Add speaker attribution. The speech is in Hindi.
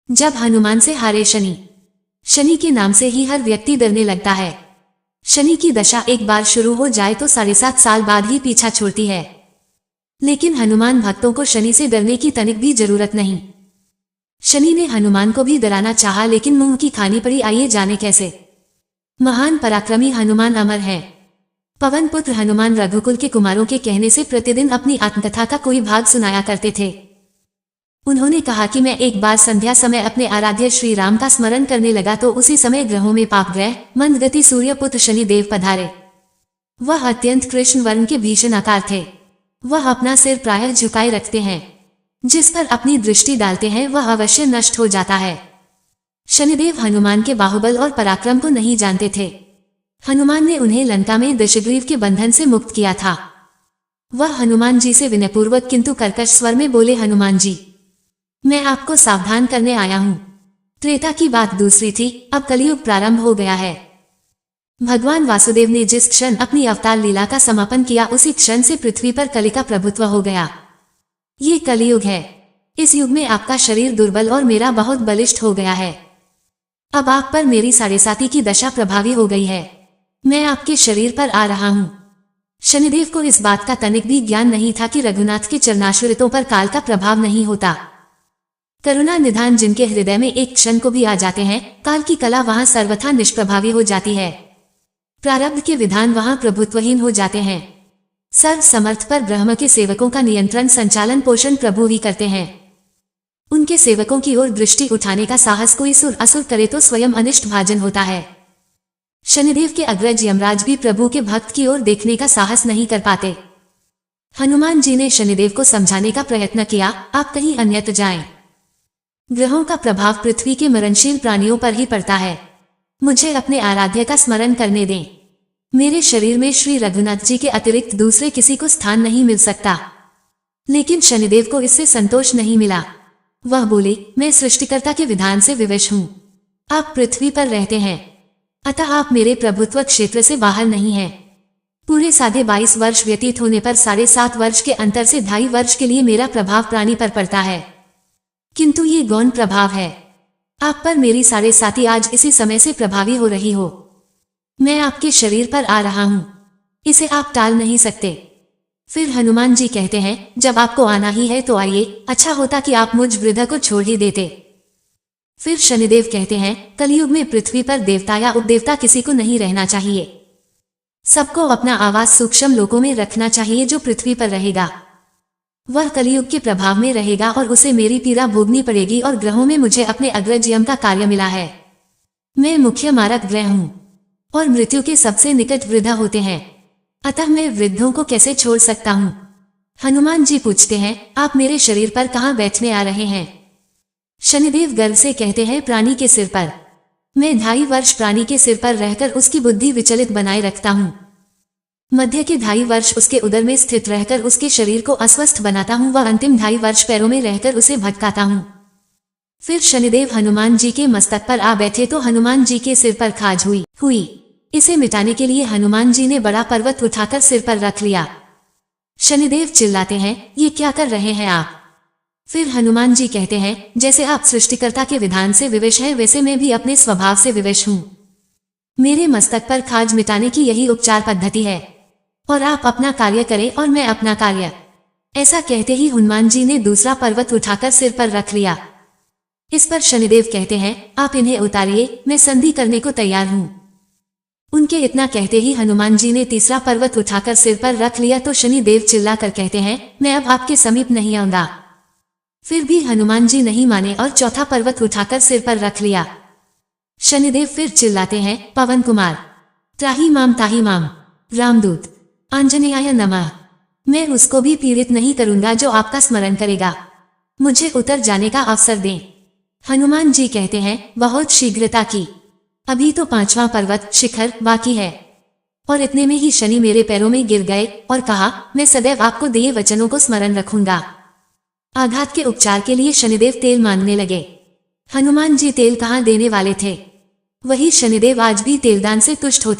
Speaker 1: जब हनुमान से हारे शनि। शनि के नाम से ही हर व्यक्ति डरने लगता है। शनि की दशा एक बार शुरू हो जाए तो 7.5 साल बाद ही पीछा छोड़ती है। लेकिन हनुमान भक्तों को शनि से डरने की तनिक भी जरूरत नहीं। शनि ने हनुमान को भी डराना चाहा, लेकिन मुंह की खानी पड़ी। आइए जाने कैसे। महान पराक्रमी हनुमान अमर है। पवन पुत्र हनुमान रघुकुल के कुमारों के कहने से प्रतिदिन अपनी आत्मकथा का कोई भाग सुनाया करते थे। उन्होंने कहा कि मैं एक बार संध्या समय अपने आराध्य श्री राम का स्मरण करने लगा तो उसी समय ग्रहों में पाप ग्रह मंदगति सूर्य पुत्र शनि देव पधारे। वह अत्यंत कृष्ण वर्ण के भीषण आकार थे। वह अपना सिर प्रायः झुकाए रखते हैं। जिस पर अपनी दृष्टि डालते हैं वह अवश्य नष्ट हो जाता है। शनिदेव हनुमान के बाहुबल और पराक्रम को नहीं जानते थे। हनुमान ने उन्हें लंका में दशग्रीव के बंधन से मुक्त किया था। वह हनुमान जी से विनयपूर्वक किंतु कर्कश स्वर में बोले, हनुमान जी, मैं आपको सावधान करने आया हूँ। त्रेता की बात दूसरी थी, अब कलयुग प्रारंभ हो गया है। भगवान वासुदेव ने जिस क्षण अपनी अवतार लीला का समापन किया उसी क्षण से पृथ्वी पर कली का प्रभुत्व हो गया। ये कलयुग है। इस युग में आपका शरीर दुर्बल और मेरा बहुत बलिष्ठ हो गया है। अब आप पर मेरी 7.5 की दशा प्रभावी हो गई है। मैं आपके शरीर पर आ रहा हूँ। शनिदेव को इस बात का तनिक भी ज्ञान नहीं था कि रघुनाथ के चरणाश्रितों पर काल का प्रभाव नहीं होता। करुणा निधान जिनके हृदय में एक क्षण को भी आ जाते हैं, काल की कला वहां सर्वथा निष्प्रभावी हो जाती है। प्रारब्ध के विधान वहां प्रभुत्वहीन हो जाते हैं। सर्व समर्थ पर ब्रह्म के सेवकों का नियंत्रण संचालन पोषण प्रभु ही करते हैं। उनके सेवकों की ओर दृष्टि उठाने का साहस कोई सुर असुर करे तो स्वयं अनिष्ट भाजन होता है। शनिदेव के अग्रज यमराज भी प्रभु के भक्त की ओर देखने का साहस नहीं कर पाते। हनुमान जी ने शनिदेव को समझाने का प्रयत्न किया, आप कहीं अन्यत्र जाएं। ग्रहों का प्रभाव पृथ्वी के मरणशील प्राणियों पर ही पड़ता है। मुझे अपने आराध्य का स्मरण करने दें। मेरे शरीर में श्री रघुनाथ जी के अतिरिक्त दूसरे किसी को स्थान नहीं मिल सकता। लेकिन शनिदेव को इससे संतोष नहीं मिला। वह बोले, मैं सृष्टिकर्ता के विधान से विवश हूँ। आप पृथ्वी पर रहते हैं, अतः आप मेरे प्रभुत्व क्षेत्र से बाहर नहीं हैं। पूरे 22.5 वर्ष व्यतीत होने पर 7.5 वर्ष के अंतर से 2.5 वर्ष के लिए मेरा प्रभाव प्राणी पर पड़ता है, किंतु ये गौण प्रभाव है। आप पर मेरी 7.5 आज इसी समय से प्रभावी हो रही हो। मैं आपके शरीर पर आ रहा हूँ, इसे आप टाल नहीं सकते। फिर हनुमान जी कहते हैं, जब आपको आना ही है तो आइए, अच्छा होता कि आप मुझ वृद्ध को छोड़ ही देते। फिर शनिदेव कहते हैं, कलयुग में पृथ्वी पर देवता या उपदेवता किसी को नहीं रहना चाहिए। सबको अपना आवास सूक्ष्म लोकों में रखना चाहिए। जो पृथ्वी पर रहेगा वह कलयुग के प्रभाव में रहेगा और उसे मेरी पीड़ा भोगनी पड़ेगी। और ग्रहों में मुझे अपने अग्रज यम का कार्य मिला है। मैं मुख्य मारक ग्रह हूँ और मृत्यु के सबसे निकट वृद्ध होते हैं, अतः मैं वृद्धों को कैसे छोड़ सकता हूँ। हनुमान जी पूछते हैं, आप मेरे शरीर पर कहाँ बैठने आ रहे हैं। शनिदेव गर्व से कहते हैं, प्राणी के सिर पर। मैं 2.5 वर्ष प्राणी के सिर पर रहकर उसकी बुद्धि विचलित बनाए रखता हूँ। मध्य के 2.5 वर्ष उसके उदर में स्थित रहकर उसके शरीर को अस्वस्थ बनाता हूँ व अंतिम 2.5 वर्ष पैरों में रहकर उसे भटकाता हूँ। फिर शनिदेव हनुमान जी के मस्तक पर आ बैठे तो हनुमान जी के सिर पर खाज हुई। इसे मिटाने के लिए हनुमान जी ने बड़ा पर्वत उठाकर सिर पर रख लिया। शनिदेव चिल्लाते हैं, ये क्या कर रहे हैं आप। फिर हनुमान जी कहते हैं, जैसे आप सृष्टिकर्ता के विधान से विवश हैं वैसे मैं भी अपने स्वभाव से विवश हूँ। मेरे मस्तक पर खाज मिटाने की यही उपचार पद्धति है और आप अपना कार्य करें और मैं अपना कार्य। ऐसा कहते ही हनुमान जी ने दूसरा पर्वत उठाकर सिर पर रख लिया। इस पर शनिदेव कहते हैं, आप इन्हें उतारिए, मैं संधि करने को तैयार हूँ। उनके इतना कहते ही हनुमान जी ने तीसरा पर्वत उठाकर सिर पर रख लिया तो शनिदेव चिल्लाकर कहते हैं, मैं अब आपके समीप नहीं आऊंगा। फिर भी हनुमान जी नहीं माने और चौथा पर्वत उठाकर सिर पर रख लिया। शनिदेव फिर चिल्लाते हैं, पवन कुमार, त्राही माम ताही माम, रामदूत, आंजनेयाय नमः। मैं उसको भी पीड़ित नहीं करूंगा जो आपका स्मरण करेगा। मुझे उतर जाने का अवसर दें। हनुमान जी कहते हैं, बहुत शीघ्रता की, अभी तो 5वां पर्वत शिखर बाकी है। और इतने में ही शनि मेरे पैरों में गिर गए और कहा, मैं सदैव आपको दिए वचनों को स्मरण रखूंगा। आघात के उपचार के लिए शनिदेव तेल मांगने लगे। हनुमान जी तेल कहाँ देने वाले थे। वही शनिदेव आज भी तेलदान से तुष्ट होते